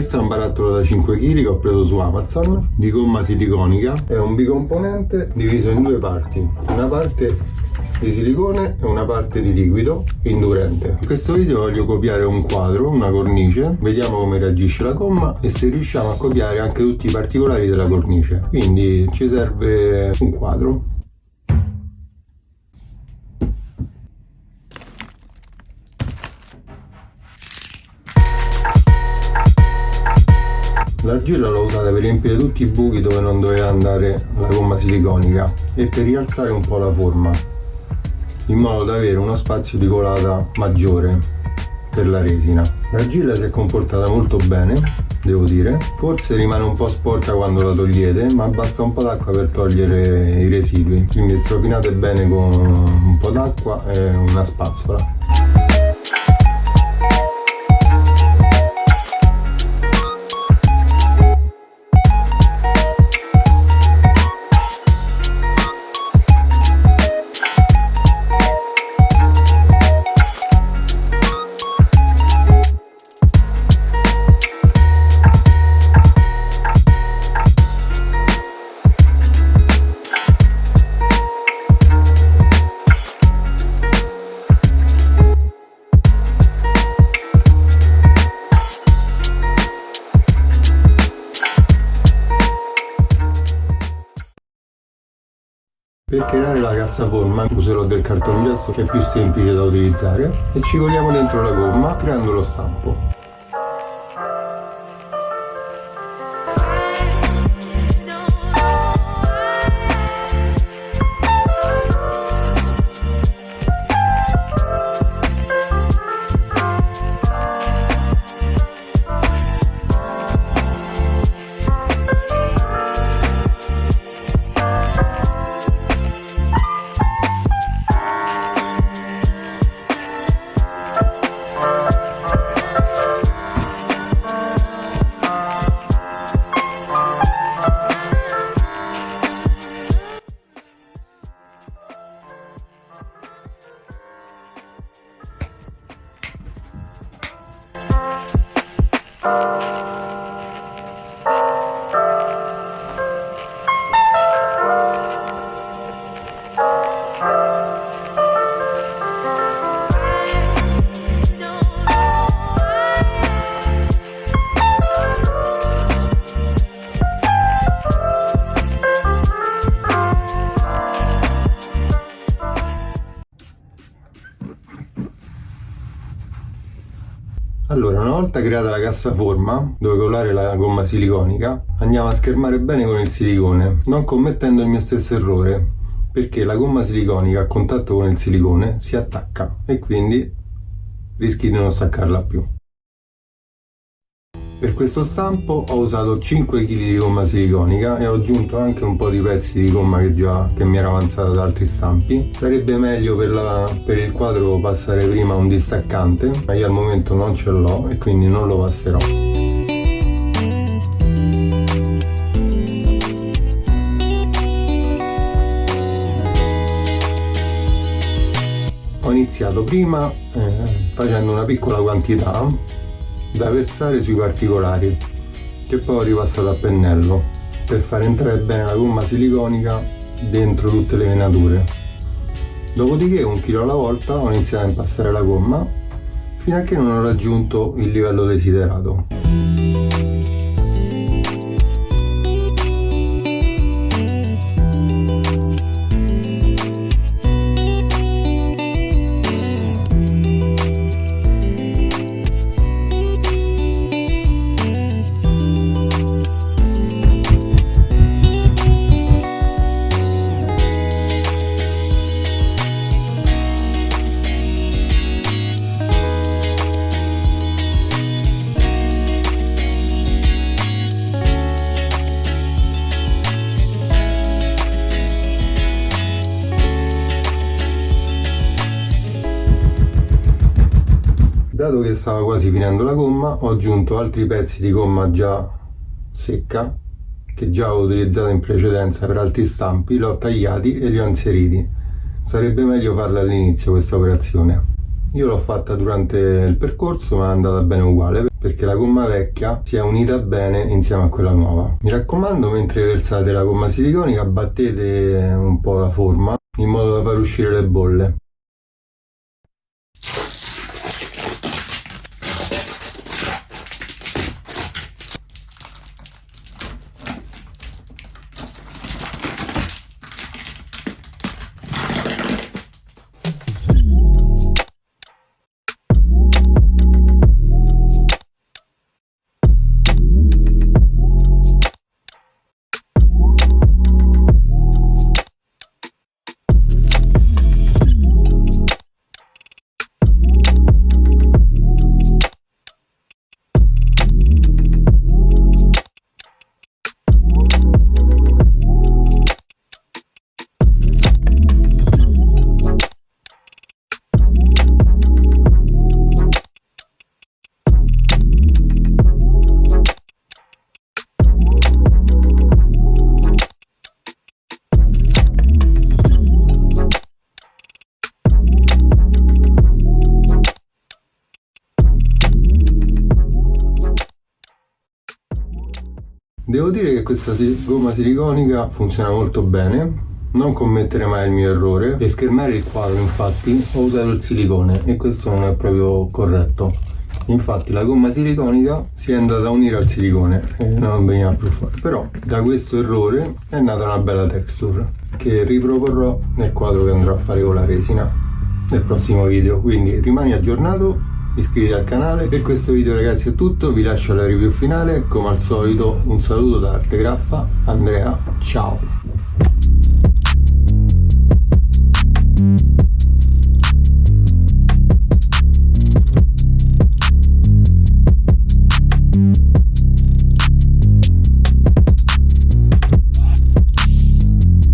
Questo è un barattolo da 5 kg che ho preso su Amazon di gomma siliconica. È un bicomponente diviso in due parti, una parte di silicone e una parte di liquido indurente. In questo video voglio copiare un quadro, una cornice, vediamo come reagisce la gomma e se riusciamo a copiare anche tutti i particolari della cornice. Quindi ci serve un quadro. L'argilla l'ho usata per riempire tutti i buchi dove non doveva andare la gomma siliconica e per rialzare un po' la forma, in modo da avere uno spazio di colata maggiore per la resina. L'argilla si è comportata molto bene, devo dire. Forse rimane un po' sporca quando la togliete, ma basta un po' d'acqua per togliere i residui. Quindi strofinate bene con un po' d'acqua e una spazzola. Per creare la cassaforma userò del cartongesso che è più semplice da utilizzare e ci coliamo dentro la gomma creando lo stampo. Allora, una volta creata la cassaforma dove colare la gomma siliconica, andiamo a schermare bene con il silicone, non commettendo il mio stesso errore, perché la gomma siliconica a contatto con il silicone si attacca e quindi rischi di non staccarla più. Per questo stampo ho usato 5 kg di gomma siliconica e ho aggiunto anche un po' di pezzi di gomma che mi era avanzata da altri stampi. Sarebbe meglio per il quadro passare prima un distaccante, ma io al momento non ce l'ho e quindi non lo passerò. Ho iniziato prima facendo una piccola quantità da versare sui particolari, che poi ho ripassato a pennello per far entrare bene la gomma siliconica dentro tutte le venature. Dopodiché 1 chilo alla volta ho iniziato a impastare la gomma fino a che non ho raggiunto il livello desiderato. Dato che stava quasi finendo la gomma, ho aggiunto altri pezzi di gomma già secca che già ho utilizzato in precedenza per altri stampi, li ho tagliati e li ho inseriti. Sarebbe meglio farla all'inizio questa operazione. Io l'ho fatta durante il percorso, ma è andata bene uguale, perché la gomma vecchia si è unita bene insieme a quella nuova. Mi raccomando, mentre versate la gomma siliconica, battete un po' la forma in modo da far uscire le bolle. Devo dire che questa gomma siliconica funziona molto bene, non commettere mai il mio errore. Per schermare il quadro, infatti, ho usato il silicone e questo non è proprio corretto. Infatti la gomma siliconica si è andata a unire al silicone e non veniva più fuori. Però da questo errore è nata una bella texture che riproporrò nel quadro che andrò a fare con la resina nel prossimo video. Quindi rimani aggiornato, iscriviti al canale. Per questo video ragazzi è tutto, vi lascio la review finale. Come al solito un saluto da Artegraffa, Andrea, ciao!